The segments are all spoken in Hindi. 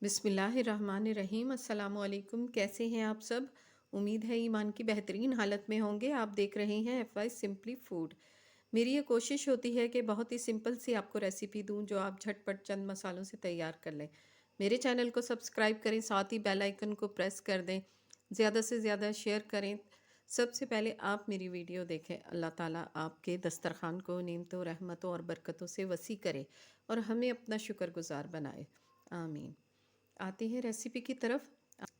बिस्मिल्लाहिर्रहमानिर्रहीम। अस्सलामुअलैकुम। कैसे हैं आप सब? उम्मीद है ईमान की बेहतरीन हालत में होंगे। आप देख रहे हैं FY सिंपली फूड। मेरी ये कोशिश होती है कि बहुत ही सिंपल सी आपको रेसिपी दूं जो आप झटपट चंद मसालों से तैयार कर लें। मेरे चैनल को सब्सक्राइब करें, साथ ही बेल आइकन को प्रेस कर दें, ज़्यादा से ज़्यादा शेयर करें। सबसे पहले आप मेरी वीडियो देखें। अल्लाह ताला आपके दस्तरखान को नेमतों, रहमतों और बरकतों से वसी करे और हमें अपना शुक्रगुजार बनाए। आमीन। आते हैं रेसिपी की तरफ।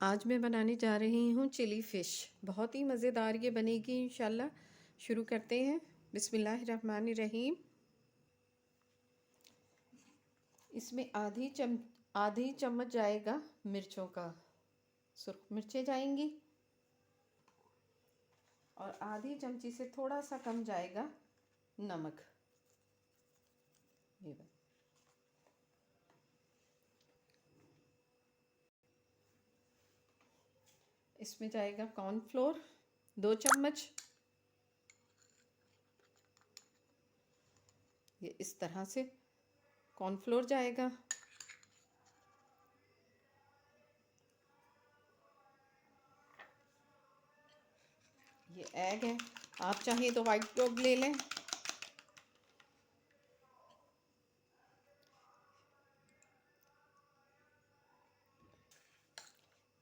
आज मैं बनाने जा रही हूँ चिली फ़िश। बहुत ही मज़ेदार ये बनेगी इंशाल्लाह। शुरू करते हैं। बिस्मिल्लाहिर्रहमानिर्रहीम। इसमें आधी चम्मच जाएगा मिर्चों का, सुर्ख मिर्चें जाएंगी, और आधी चमची से थोड़ा सा कम जाएगा नमक। ये इसमें जाएगा कॉर्नफ्लोर 2 चम्मच। ये इस तरह से कॉर्नफ्लोर जाएगा। ये एग है, आप चाहें तो वाइट डॉग ले लें।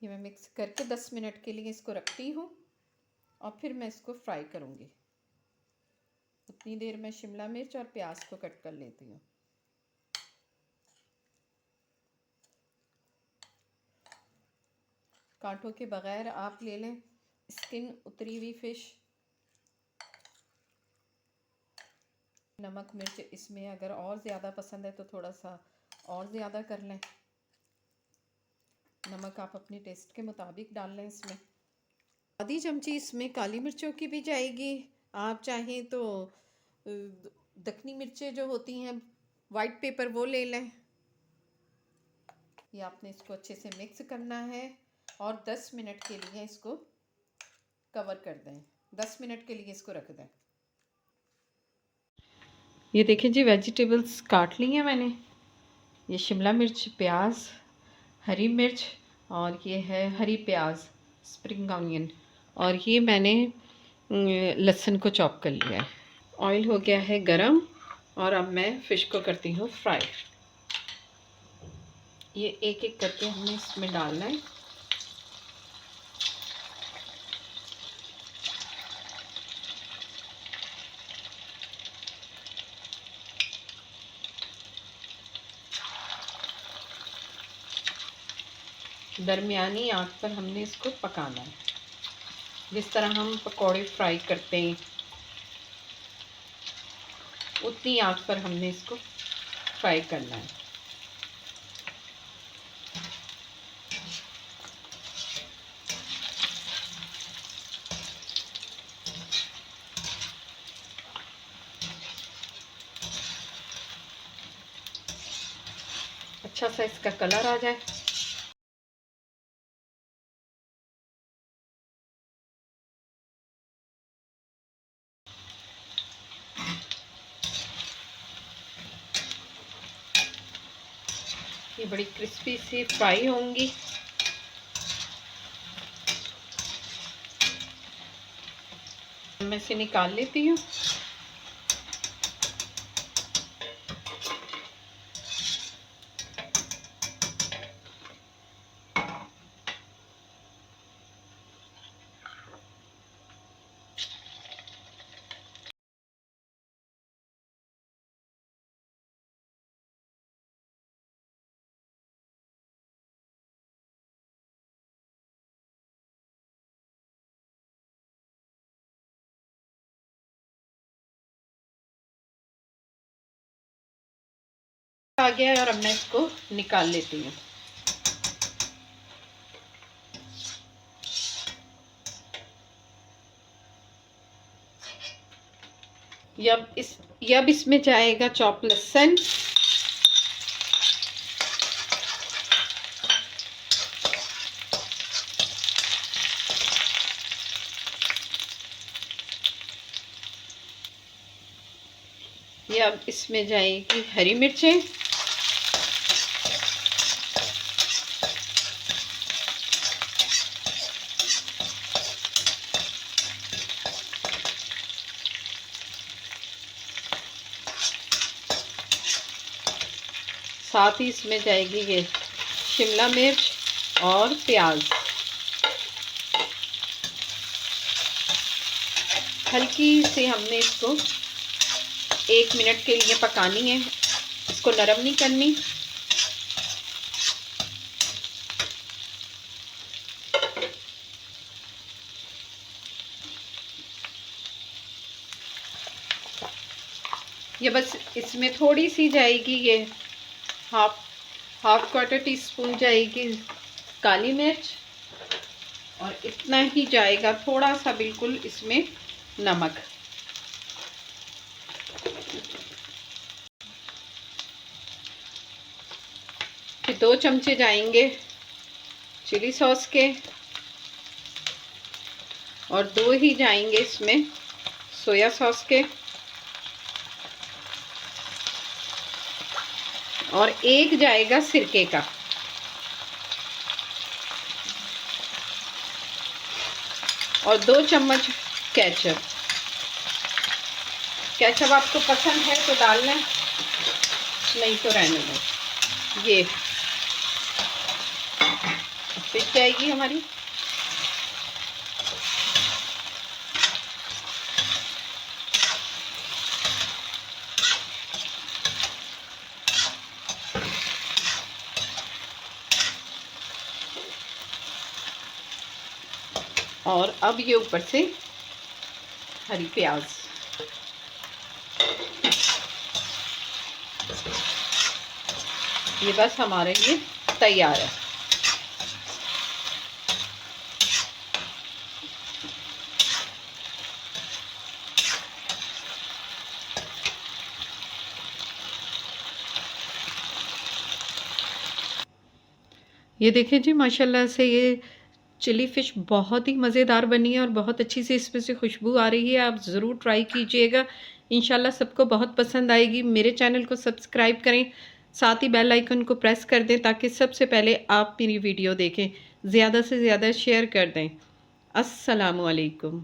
ये मैं मिक्स करके 10 मिनट के लिए इसको रखती हूँ और फिर मैं इसको फ्राई करूँगी। उतनी देर में शिमला मिर्च और प्याज को कट कर लेती हूँ। कांटों के बगैर आप ले लें, स्किन उतरी हुई फ़िश। नमक मिर्च इसमें अगर और ज़्यादा पसंद है तो थोड़ा सा और ज़्यादा कर लें। नमक आप अपने टेस्ट के मुताबिक डाल लें। इसमें आधी चमची इसमें काली मिर्चों की भी जाएगी। आप चाहें तो दखनी मिर्चें जो होती हैं वाइट पेपर, वो ले लें। ये आपने इसको अच्छे से मिक्स करना है और 10 मिनट के लिए इसको कवर कर दें। 10 मिनट के लिए इसको रख दें। ये देखिए जी, वेजिटेबल्स काट ली हैं मैंने। ये शिमला मिर्च, प्याज, हरी मिर्च, और ये है हरी प्याज, स्प्रिंग ऑनियन, और ये मैंने लहसुन को चॉप कर लिया है। ऑयल हो गया है गरम और अब मैं फ़िश को करती हूँ फ्राई। ये एक एक करके हमें इसमें डालना है। दरमियानी आंच पर हमने इसको पकाना है, जिस तरह हम पकौड़े फ्राई करते हैं उतनी आंच पर हमने इसको फ्राई करना है। अच्छा सा इसका कलर आ जाए। ये बड़ी क्रिस्पी सी फ्राई होंगी। मैं इसे निकाल लेती हूँ। आ गया है और अब मैं इसको निकाल लेती हूँ। अब इसमें जाएगा चॉप लहसुन, ये अब इसमें जाएगी हरी मिर्चें, साथ ही इसमें जाएगी ये शिमला मिर्च और प्याज। हल्की से हमने इसको 1 मिनट के लिए पकानी है, इसको नरम नहीं करनी। ये बस इसमें थोड़ी सी जाएगी ये हाफ क्वार्टर टी स्पून जाएगी काली मिर्च, और इतना ही जाएगा थोड़ा सा बिल्कुल इसमें नमक। फिर 2 चमचे जाएंगे चिली सॉस के, और 2 ही जाएंगे इसमें सोया सॉस के, और 1 जाएगा सिरके का। और 2 चम्मच केचप। केचप आपको पसंद है तो डाल लें, नहीं तो रहने दें। ये पिस जाएगी हमारी। और अब ये ऊपर से हरी प्याज। ये बस हमारे लिए तैयार है। ये देखिए जी, माशाल्लाह से ये चिली फ़िश बहुत ही मज़ेदार बनी है और बहुत अच्छी सी इसमें से खुशबू आ रही है। आप ज़रूर ट्राई कीजिएगा, इंशाल्लाह सबको बहुत पसंद आएगी। मेरे चैनल को सब्सक्राइब करें, साथ ही बेल आइकन को प्रेस कर दें ताकि सबसे पहले आप मेरी वीडियो देखें। ज़्यादा से ज़्यादा शेयर कर दें। अस्सलामु अलैकुम।